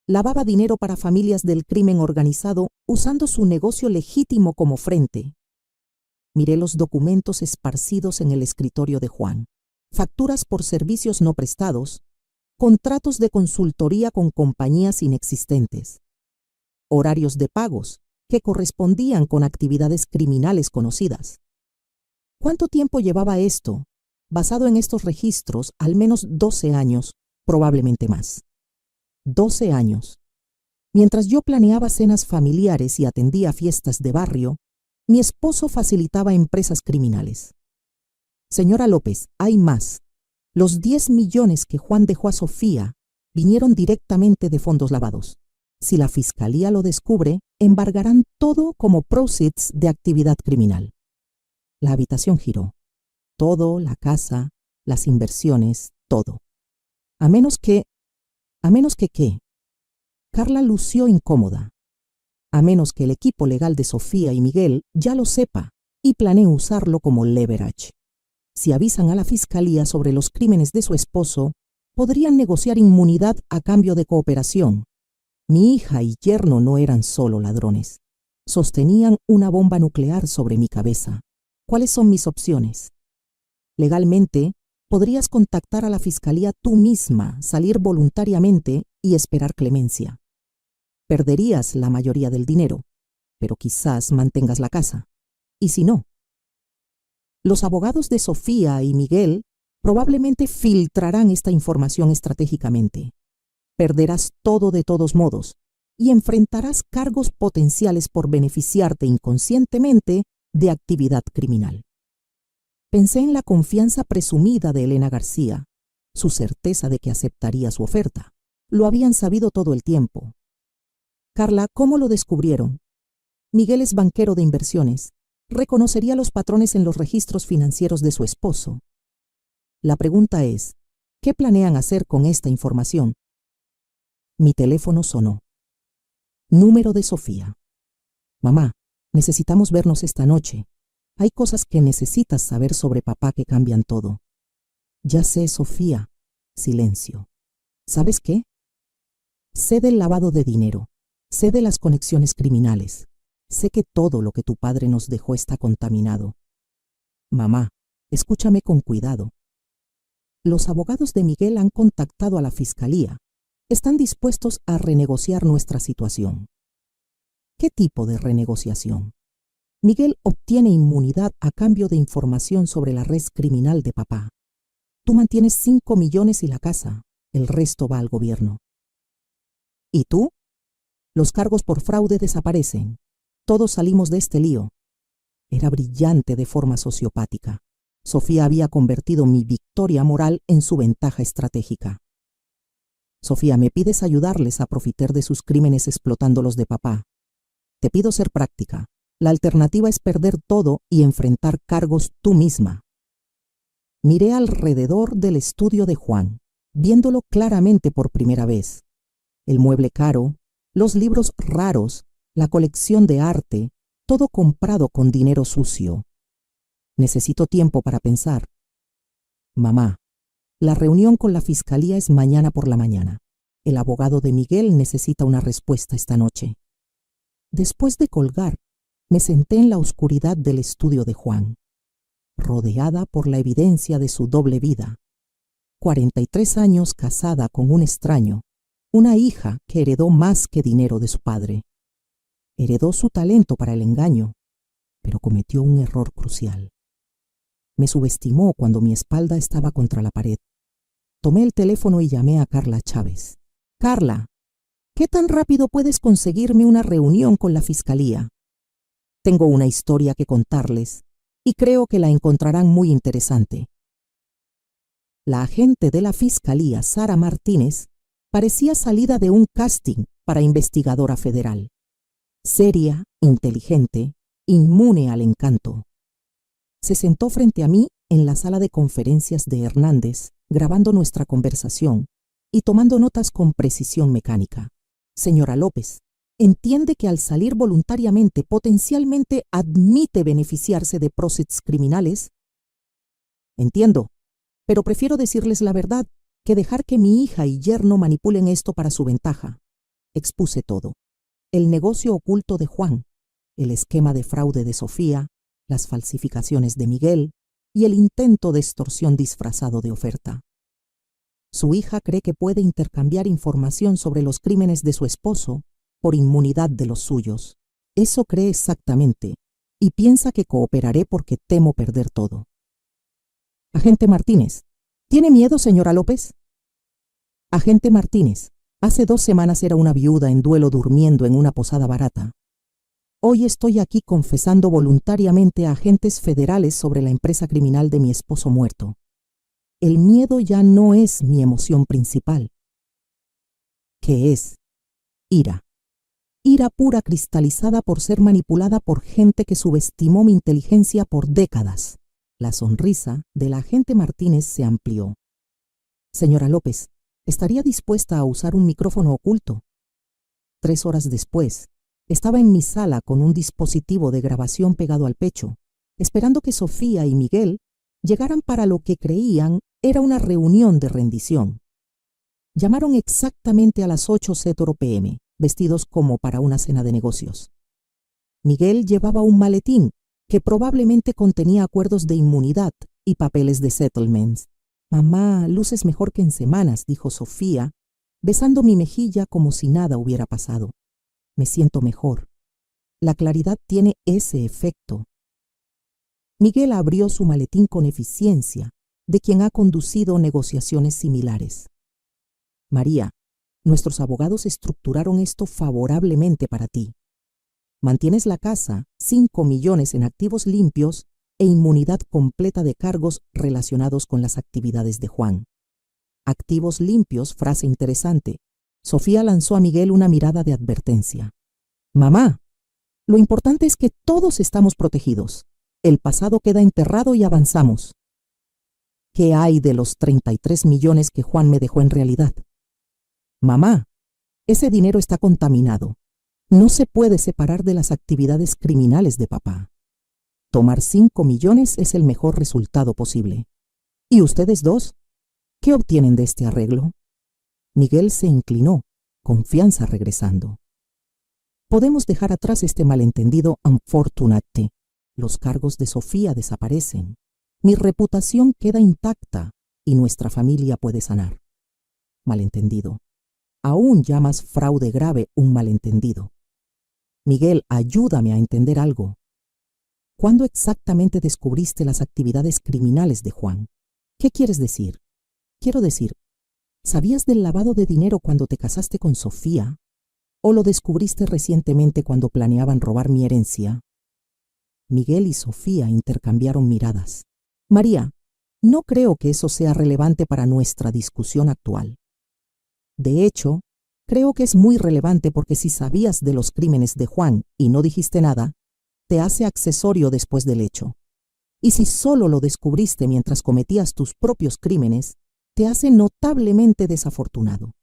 Lavaba dinero para familias del crimen organizado usando su negocio legítimo como frente. Miré los documentos esparcidos en el escritorio de Juan. Facturas por servicios no prestados, contratos de consultoría con compañías inexistentes, horarios de pagos que correspondían con actividades criminales conocidas. ¿Cuánto tiempo llevaba esto? Basado en estos registros, al menos 12 años, probablemente más. 12 años. Mientras yo planeaba cenas familiares y atendía fiestas de barrio, mi esposo facilitaba empresas criminales. Señora López, hay más. Los 10 millones que Juan dejó a Sofía vinieron directamente de fondos lavados. Si la fiscalía lo descubre, embargarán todo como proceeds de actividad criminal. La habitación giró. Todo, la casa, las inversiones, todo. A menos que ¿qué? Carla lució incómoda. A menos que el equipo legal de Sofía y Miguel ya lo sepa y planee usarlo como leverage. Si avisan a la fiscalía sobre los crímenes de su esposo, podrían negociar inmunidad a cambio de cooperación. Mi hija y yerno no eran solo ladrones. Sostenían una bomba nuclear sobre mi cabeza. ¿Cuáles son mis opciones? Legalmente, podrías contactar a la fiscalía tú misma, salir voluntariamente y esperar clemencia. Perderías la mayoría del dinero, pero quizás mantengas la casa. ¿Y si no? Los abogados de Sofía y Miguel probablemente filtrarán esta información estratégicamente. Perderás todo de todos modos, y enfrentarás cargos potenciales por beneficiarte inconscientemente de actividad criminal. Pensé en la confianza presumida de Elena García, su certeza de que aceptaría su oferta. Lo habían sabido todo el tiempo. Carla, ¿cómo lo descubrieron? Miguel es banquero de inversiones. Reconocería los patrones en los registros financieros de su esposo. La pregunta es, ¿qué planean hacer con esta información? Mi teléfono sonó. Número de Sofía. Mamá, necesitamos vernos esta noche. Hay cosas que necesitas saber sobre papá que cambian todo. Ya sé, Sofía. Silencio. ¿Sabes qué? Sé del lavado de dinero. Sé de las conexiones criminales. Sé que todo lo que tu padre nos dejó está contaminado. Mamá, escúchame con cuidado. Los abogados de Miguel han contactado a la fiscalía. Están dispuestos a renegociar nuestra situación. ¿Qué tipo de renegociación? Miguel obtiene inmunidad a cambio de información sobre la red criminal de papá. Tú mantienes 5 millones y la casa. El resto va al gobierno. ¿Y tú? Los cargos por fraude desaparecen. Todos salimos de este lío. Era brillante de forma sociopática. Sofía había convertido mi victoria moral en su ventaja estratégica. Sofía, me pides ayudarles a profitar de sus crímenes explotando los de papá. Te pido ser práctica. La alternativa es perder todo y enfrentar cargos tú misma. Miré alrededor del estudio de Juan, viéndolo claramente por primera vez. El mueble caro, los libros raros, la colección de arte, todo comprado con dinero sucio. Necesito tiempo para pensar. Mamá, la reunión con la fiscalía es mañana por la mañana. El abogado de Miguel necesita una respuesta esta noche. Después de colgar, me senté en la oscuridad del estudio de Juan, rodeada por la evidencia de su doble vida. 43 años casada con un extraño, una hija que heredó más que dinero de su padre. Heredó su talento para el engaño, pero cometió un error crucial. Me subestimó cuando mi espalda estaba contra la pared. Tomé el teléfono y llamé a Carla Chávez. Carla, ¿qué tan rápido puedes conseguirme una reunión con la fiscalía? Tengo una historia que contarles y creo que la encontrarán muy interesante. La agente de la fiscalía, Sara Martínez, parecía salida de un casting para investigadora federal. Seria, inteligente, inmune al encanto. Se sentó frente a mí en la sala de conferencias de Hernández, grabando nuestra conversación y tomando notas con precisión mecánica. Señora López, ¿entiende que al salir voluntariamente potencialmente admite beneficiarse de próceres criminales? Entiendo, pero prefiero decirles la verdad que dejar que mi hija y yerno manipulen esto para su ventaja. Expuse todo. El negocio oculto de Juan, el esquema de fraude de Sofía, las falsificaciones de Miguel y el intento de extorsión disfrazado de oferta. Su hija cree que puede intercambiar información sobre los crímenes de su esposo por inmunidad de los suyos. Eso cree exactamente, y piensa que cooperaré porque temo perder todo. Agente Martínez, ¿tiene miedo, señora López? Agente Martínez, hace 2 semanas era una viuda en duelo durmiendo en una posada barata. Hoy estoy aquí confesando voluntariamente a agentes federales sobre la empresa criminal de mi esposo muerto. El miedo ya no es mi emoción principal. ¿Qué es? Ira. Ira pura cristalizada por ser manipulada por gente que subestimó mi inteligencia por décadas. La sonrisa del agente Martínez se amplió. Señora López, ¿estaría dispuesta a usar un micrófono oculto? 3 horas después, estaba en mi sala con un dispositivo de grabación pegado al pecho, esperando que Sofía y Miguel llegaran para lo que creían era una reunión de rendición. Llamaron exactamente a las 8:00 p.m., vestidos como para una cena de negocios. Miguel llevaba un maletín que probablemente contenía acuerdos de inmunidad y papeles de settlements. Mamá, luces mejor que en semanas, dijo Sofía, besando mi mejilla como si nada hubiera pasado. Me siento mejor. La claridad tiene ese efecto. Miguel abrió su maletín con eficiencia, de quien ha conducido negociaciones similares. María, Nuestros abogados estructuraron esto favorablemente para ti. Mantienes la casa, 5 millones en activos limpios e inmunidad completa de cargos relacionados con las actividades de Juan. Activos limpios, frase interesante. Sofía lanzó a Miguel una mirada de advertencia. Mamá, lo importante es que todos estamos protegidos. El pasado queda enterrado y avanzamos. ¿Qué hay de los 33 millones que Juan me dejó en realidad? Mamá, ese dinero está contaminado. No se puede separar de las actividades criminales de papá. Tomar 5 millones es el mejor resultado posible. ¿Y ustedes dos? ¿Qué obtienen de este arreglo? Miguel se inclinó, confianza regresando. Podemos dejar atrás este malentendido unfortunate. Los cargos de Sofía desaparecen. Mi reputación queda intacta y nuestra familia puede sanar. Malentendido. Aún llamas fraude grave un malentendido. Miguel, ayúdame a entender algo. ¿Cuándo exactamente descubriste las actividades criminales de Juan? ¿Qué quieres decir? Quiero decir, ¿sabías del lavado de dinero cuando te casaste con Sofía? ¿O lo descubriste recientemente cuando planeaban robar mi herencia? Miguel y Sofía intercambiaron miradas. María, no creo que eso sea relevante para nuestra discusión actual. De hecho, creo que es muy relevante porque si sabías de los crímenes de Juan y no dijiste nada, te hace accesorio después del hecho. Y si solo lo descubriste mientras cometías tus propios crímenes, te hace notablemente desafortunado.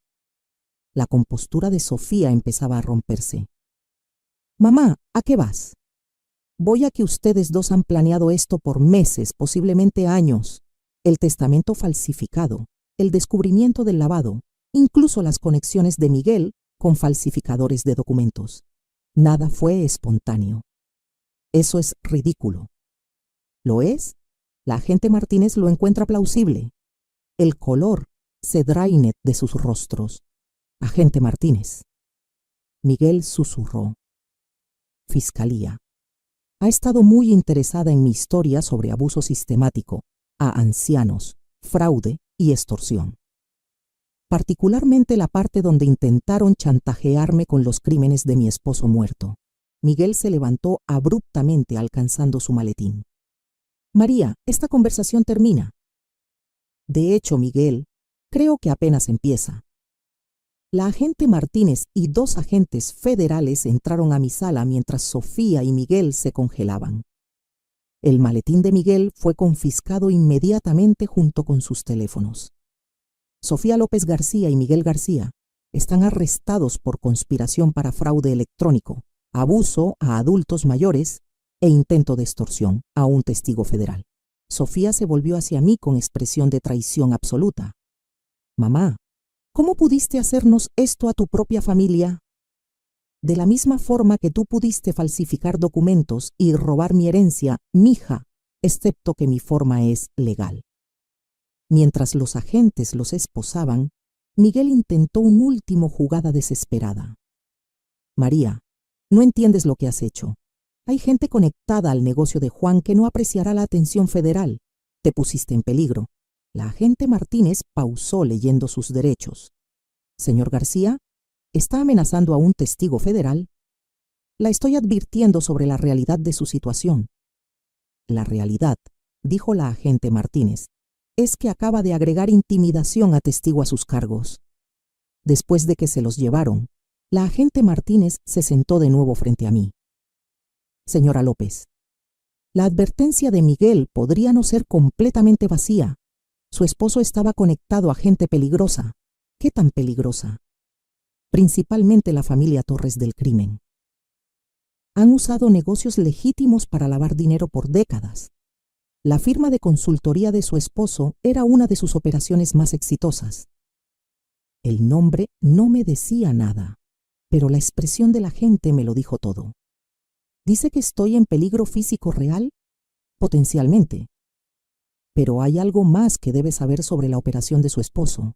La compostura de Sofía empezaba a romperse. Mamá, ¿a qué vas? Voy a que ustedes dos han planeado esto por meses, posiblemente años. El testamento falsificado, el descubrimiento del lavado, incluso las conexiones de Miguel con falsificadores de documentos. Nada fue espontáneo. Eso es ridículo. ¿Lo es? La agente Martínez lo encuentra plausible. El color se drainet de sus rostros. Agente Martínez. Miguel susurró. Fiscalía. Ha estado muy interesada en mi historia sobre abuso sistemático a ancianos, fraude y extorsión. Particularmente la parte donde intentaron chantajearme con los crímenes de mi esposo muerto. Miguel se levantó abruptamente alcanzando su maletín. María, esta conversación termina. De hecho, Miguel, creo que apenas empieza. La agente Martínez y 2 agentes federales entraron a mi sala mientras Sofía y Miguel se congelaban. El maletín de Miguel fue confiscado inmediatamente junto con sus teléfonos. Sofía López García y Miguel García están arrestados por conspiración para fraude electrónico, abuso a adultos mayores e intento de extorsión a un testigo federal. Sofía se volvió hacia mí con expresión de traición absoluta. Mamá, ¿cómo pudiste hacernos esto a tu propia familia? De la misma forma que tú pudiste falsificar documentos y robar mi herencia, mija, excepto que mi forma es legal. Mientras los agentes los esposaban, Miguel intentó una última jugada desesperada. María, no entiendes lo que has hecho. Hay gente conectada al negocio de Juan que no apreciará la atención federal. Te pusiste en peligro. La agente Martínez pausó leyendo sus derechos. Señor García, ¿está amenazando a un testigo federal? La estoy advirtiendo sobre la realidad de su situación. La realidad, dijo la agente Martínez, es que acaba de agregar intimidación a testigo a sus cargos. Después de que se los llevaron, la agente Martínez se sentó de nuevo frente a mí. Señora López, la advertencia de Miguel podría no ser completamente vacía. Su esposo estaba conectado a gente peligrosa. ¿Qué tan peligrosa? Principalmente la familia Torres del crimen. Han usado negocios legítimos para lavar dinero por décadas. La firma de consultoría de su esposo era una de sus operaciones más exitosas. El nombre no me decía nada, pero la expresión de la gente me lo dijo todo. ¿Dice que estoy en peligro físico real? Potencialmente. Pero hay algo más que debe saber sobre la operación de su esposo.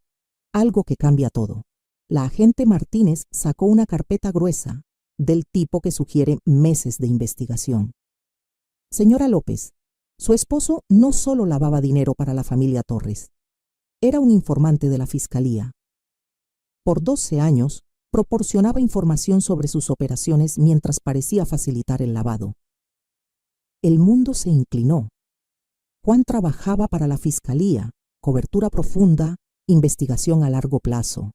Algo que cambia todo. La agente Martínez sacó una carpeta gruesa, del tipo que sugiere meses de investigación. Señora López, su esposo no solo lavaba dinero para la familia Torres. Era un informante de la fiscalía. por 12 años, proporcionaba información sobre sus operaciones mientras parecía facilitar el lavado. El mundo se inclinó. Juan trabajaba para la Fiscalía, cobertura profunda, investigación a largo plazo.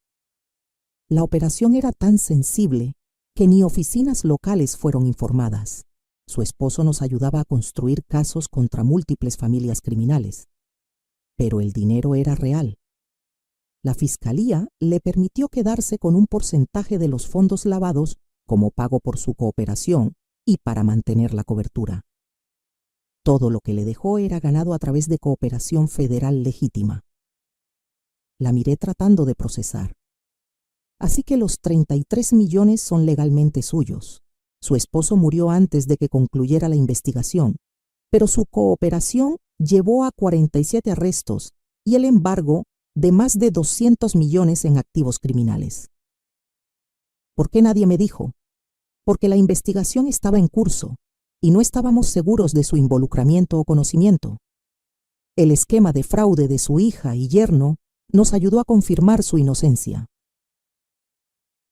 La operación era tan sensible que ni oficinas locales fueron informadas. Su esposo nos ayudaba a construir casos contra múltiples familias criminales. Pero el dinero era real. La Fiscalía le permitió quedarse con un porcentaje de los fondos lavados como pago por su cooperación y para mantener la cobertura. Todo lo que le dejó era ganado a través de cooperación federal legítima. La miré tratando de procesar. Así que los 33 millones son legalmente suyos. Su esposo murió antes de que concluyera la investigación, pero su cooperación llevó a 47 arrestos y el embargo de más de 200 millones en activos criminales. ¿Por qué nadie me dijo? Porque la investigación estaba en curso y no estábamos seguros de su involucramiento o conocimiento. El esquema de fraude de su hija y yerno nos ayudó a confirmar su inocencia.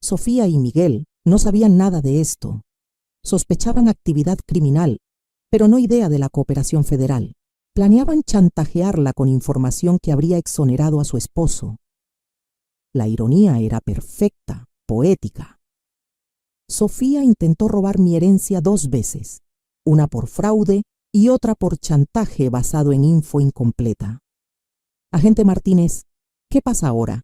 Sofía y Miguel no sabían nada de esto. Sospechaban actividad criminal, pero no idea de la cooperación federal. Planeaban chantajearla con información que habría exonerado a su esposo. La ironía era perfecta, poética. Sofía intentó robar mi herencia 2 veces, una por fraude y otra por chantaje basado en info incompleta. Agente Martínez, ¿qué pasa ahora?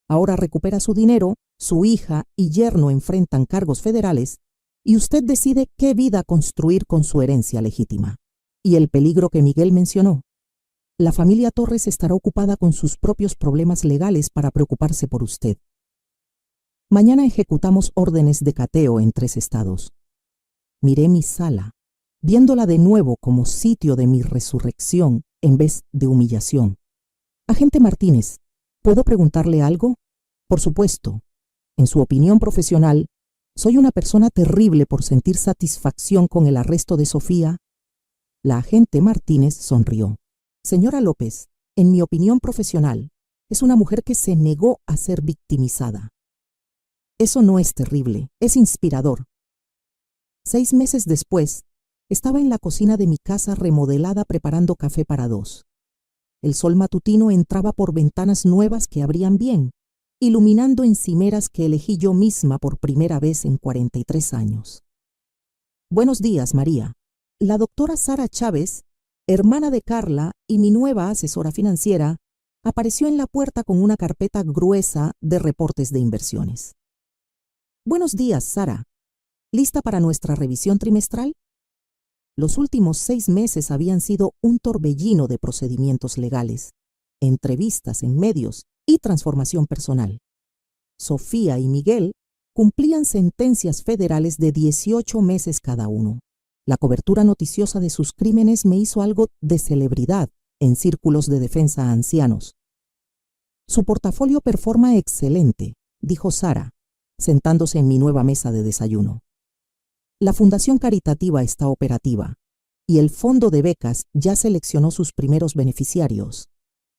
Ahora recupera su dinero, su hija y yerno enfrentan cargos federales y usted decide qué vida construir con su herencia legítima. Y el peligro que Miguel mencionó. La familia Torres estará ocupada con sus propios problemas legales para preocuparse por usted. Mañana ejecutamos órdenes de cateo en 3 estados. Miré mi sala, viéndola de nuevo como sitio de mi resurrección en vez de humillación. Agente Martínez, ¿puedo preguntarle algo? Por supuesto. En su opinión profesional, ¿soy una persona terrible por sentir satisfacción con el arresto de Sofía? La agente Martínez sonrió. Señora López, en mi opinión profesional, es una mujer que se negó a ser victimizada. Eso no es terrible, es inspirador. 6 meses después, estaba en la cocina de mi casa remodelada preparando café para 2. El sol matutino entraba por ventanas nuevas que abrían bien, iluminando encimeras que elegí yo misma por primera vez en 43 años. Buenos días, María. La doctora Sara Chávez, hermana de Carla y mi nueva asesora financiera, apareció en la puerta con una carpeta gruesa de reportes de inversiones. Buenos días, Sara. ¿Lista para nuestra revisión trimestral? Los últimos 6 meses habían sido un torbellino de procedimientos legales, entrevistas en medios y transformación personal. Sofía y Miguel cumplían sentencias federales de 18 meses cada uno. La cobertura noticiosa de sus crímenes me hizo algo de celebridad en círculos de defensa a ancianos. Su portafolio performa excelente, dijo Sara, sentándose en mi nueva mesa de desayuno. La fundación caritativa está operativa y el fondo de becas ya seleccionó sus primeros beneficiarios.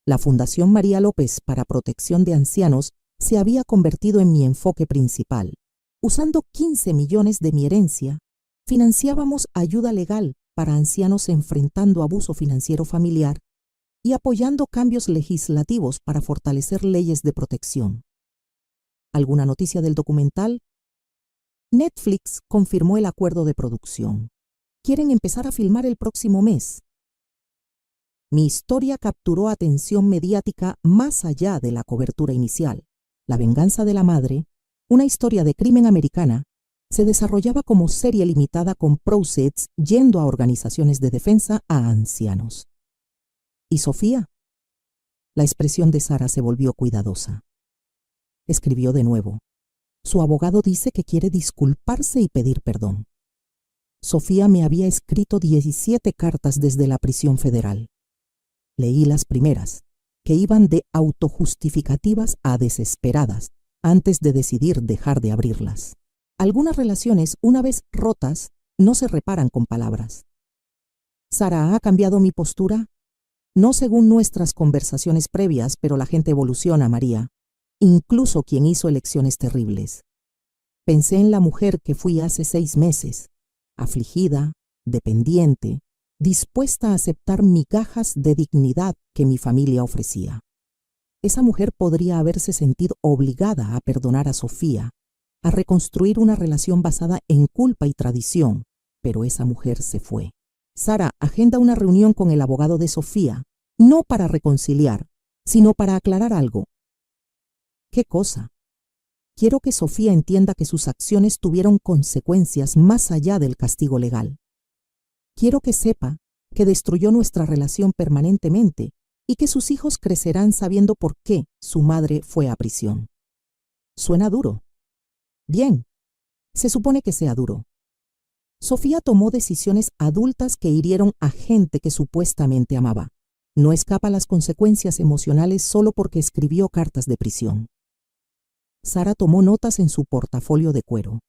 La Fundación María López para Protección de Ancianos se había convertido en mi enfoque principal. Usando 15 millones de mi herencia, financiábamos ayuda legal para ancianos enfrentando abuso financiero familiar y apoyando cambios legislativos para fortalecer leyes de protección. ¿Alguna noticia del documental? Netflix confirmó el acuerdo de producción. Quieren empezar a filmar el próximo mes. Mi historia capturó atención mediática más allá de la cobertura inicial. La venganza de la madre, una historia de crimen americana, se desarrollaba como serie limitada con proceeds yendo a organizaciones de defensa a ancianos. ¿Y Sofía? La expresión de Sara se volvió cuidadosa. Escribió de nuevo. Su abogado dice que quiere disculparse y pedir perdón. Sofía me había escrito 17 cartas desde la prisión federal. Leí las primeras, que iban de autojustificativas a desesperadas, antes de decidir dejar de abrirlas. Algunas relaciones, una vez rotas, no se reparan con palabras. ¿Sara ha cambiado mi postura? No según nuestras conversaciones previas, pero la gente evoluciona, María. incluso quien hizo elecciones terribles. Pensé en la mujer que fui hace 6 meses, afligida, dependiente, dispuesta a aceptar migajas de dignidad que mi familia ofrecía. Esa mujer podría haberse sentido obligada a perdonar a Sofía, a reconstruir una relación basada en culpa y tradición, pero esa mujer se fue. Sara, agenda una reunión con el abogado de Sofía, no para reconciliar, sino para aclarar algo. ¿Qué cosa? Quiero que Sofía entienda que sus acciones tuvieron consecuencias más allá del castigo legal. Quiero que sepa que destruyó nuestra relación permanentemente y que sus hijos crecerán sabiendo por qué su madre fue a prisión. ¿Suena duro? Bien, se supone que sea duro. Sofía tomó decisiones adultas que hirieron a gente que supuestamente amaba. No escapa a las consecuencias emocionales solo porque escribió cartas de prisión. Sara tomó notas en su portafolio de cuero.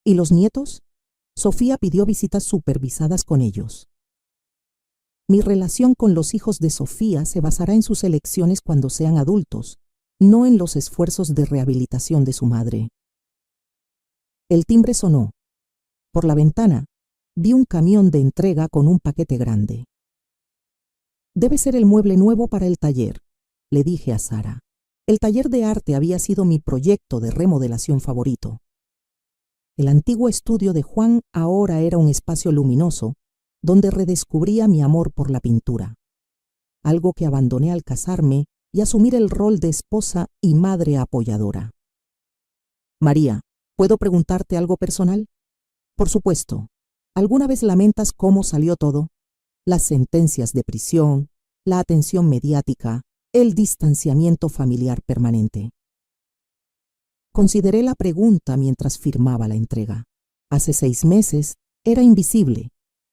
¿Y los nietos? Sofía pidió visitas supervisadas con ellos. Mi relación con los hijos de Sofía se basará en sus elecciones cuando sean adultos, no en los esfuerzos de rehabilitación de su madre. El timbre sonó. Por la ventana vi un camión de entrega con un paquete grande. Debe ser el mueble nuevo para el taller, le dije a Sara. El taller de arte había sido mi proyecto de remodelación favorito. El antiguo estudio de Juan ahora era un espacio luminoso donde redescubría mi amor por la pintura, algo que abandoné al casarme y asumir el rol de esposa y madre apoyadora. María, ¿puedo preguntarte algo personal? Por supuesto. ¿Alguna vez lamentas cómo salió todo? Las sentencias de prisión, la atención mediática, el distanciamiento familiar permanente. Consideré la pregunta mientras firmaba la entrega. Hace 6 meses era invisible,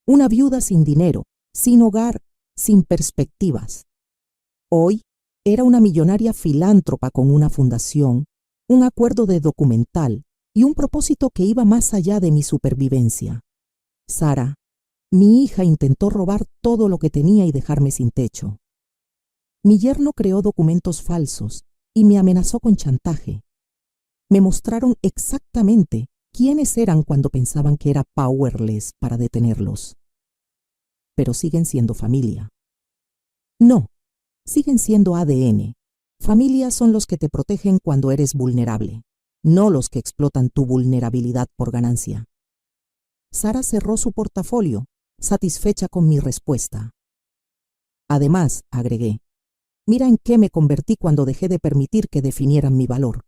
una viuda sin dinero, sin hogar, sin perspectivas. Hoy era una millonaria filántropa con una fundación, un acuerdo de documental y un propósito que iba más allá de mi supervivencia. Sara, mi hija, intentó robar todo lo que tenía y dejarme sin techo. Mi yerno creó documentos falsos y me amenazó con chantaje. Me mostraron exactamente quiénes eran cuando pensaban que era powerless para detenerlos. Pero siguen siendo familia. No, siguen siendo ADN. Familia son los que te protegen cuando eres vulnerable, no los que explotan tu vulnerabilidad por ganancia. Sara cerró su portafolio, satisfecha con mi respuesta. Además, agregué, mira en qué me convertí cuando dejé de permitir que definieran mi valor.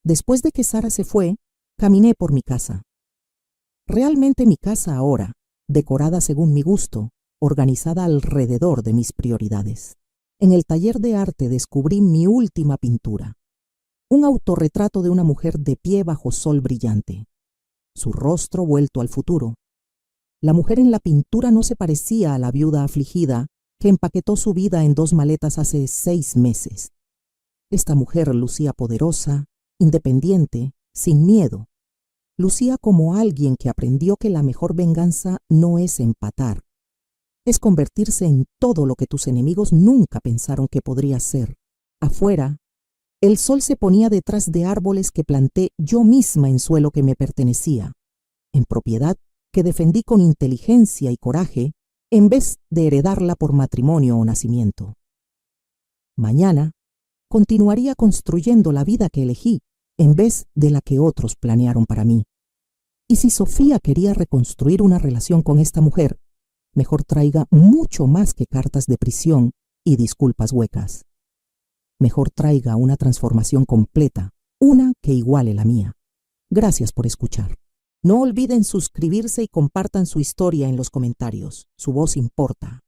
Después de que Sara se fue, caminé por mi casa. Realmente mi casa ahora, decorada según mi gusto, organizada alrededor de mis prioridades. En el taller de arte descubrí mi última pintura, un autorretrato de una mujer de pie bajo sol brillante, su rostro vuelto al futuro. La mujer en la pintura no se parecía a la viuda afligida que empaquetó su vida en 2 maletas hace 6 meses. Esta mujer lucía poderosa, independiente, sin miedo. Lucía como alguien que aprendió que la mejor venganza no es empatar, es convertirse en todo lo que tus enemigos nunca pensaron que podría ser. Afuera, el sol se ponía detrás de árboles que planté yo misma en suelo que me pertenecía, en propiedad que defendí con inteligencia y coraje en vez de heredarla por matrimonio o nacimiento. Mañana continuaría construyendo la vida que elegí en vez de la que otros planearon para mí. Y si Sofía quería reconstruir una relación con esta mujer, mejor traiga mucho más que cartas de prisión y disculpas huecas. Mejor traiga una transformación completa, una que iguale la mía. Gracias por escuchar. No olviden suscribirse y compartan su historia en los comentarios. Su voz importa.